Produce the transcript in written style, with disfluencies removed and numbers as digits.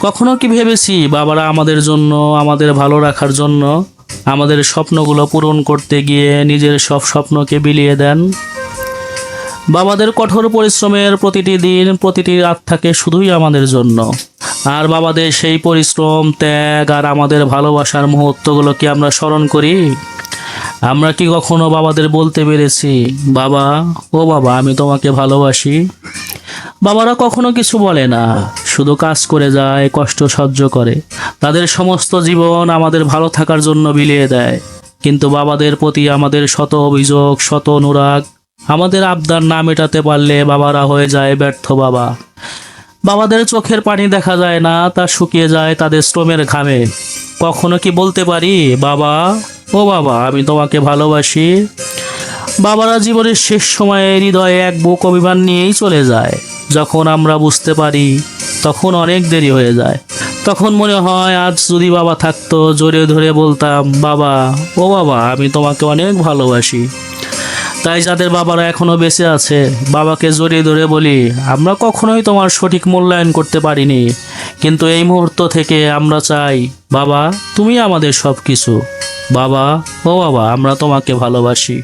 কখনো কি ভেবেছি বাবারা আমাদের জন্য, আমাদের ভালো রাখার জন্য, আমাদের স্বপ্নগুলো পূরণ করতে গিয়ে নিজের সব স্বপ্নকে বিলিয়ে দেন? বাবাদের কঠোর পরিশ্রমের প্রতিটি দিন, প্রতিটি রাত থাকে শুধুই আমাদের জন্য। আর বাবাদের সেই পরিশ্রম, ত্যাগ আর আমাদের ভালোবাসার মুহূর্তগুলো কি আমরা স্মরণ করি? আমরা কি কখনো বাবাদের বলতে পেরেছি, বাবা, ও বাবা, আমি তোমাকে ভালোবাসি? বাবারা কখনো কিছু বলে না, শুধু কাজ করে যায়, কষ্ট সহ্য করে, তাদের সমস্ত জীবন আমাদের ভালো থাকার জন্য বিলিয়ে দেয়। কিন্তু বাবাদের প্রতি আমাদের শত অভিযোগ, শত অনুরাগ, আমাদের আবদার না মেটাতে পারলে বাবারা হয়ে যায় ব্যর্থ বাবা। বাবাদের চোখের পানি দেখা যায় না, তা শুকিয়ে যায় তাদের শ্রমের ঘামে। কখনো কি বলতে পারি, বাবা, ও বাবা, আমি তোমাকে ভালোবাসি? বাবারা জীবনের শেষ সময়ে হৃদয়ে এক বুক অভিমান নিয়েই চলে যায়। যখন আমরা বুঝতে পারি তখন অনেক দেরি হয়ে যায়। তখন মনে হয় আজ যদি বাবা থাকতো, জড়িয়ে ধরে বলতাম, বাবা, ও বাবা, আমি তোমাকে অনেক ভালোবাসি। তাই যাদের বাবারা এখনো বেঁচে আছে, বাবাকে জড়িয়ে ধরে বলি, আমরা কখনোই তোমার সঠিক মূল্যায়ন করতে পারিনি, কিন্তু এই মুহূর্ত থেকে আমরা চাই, বাবা, তুমি আমাদের সব কিছু। বাবা, ও বাবা, আমরা তোমাকে ভালোবাসি।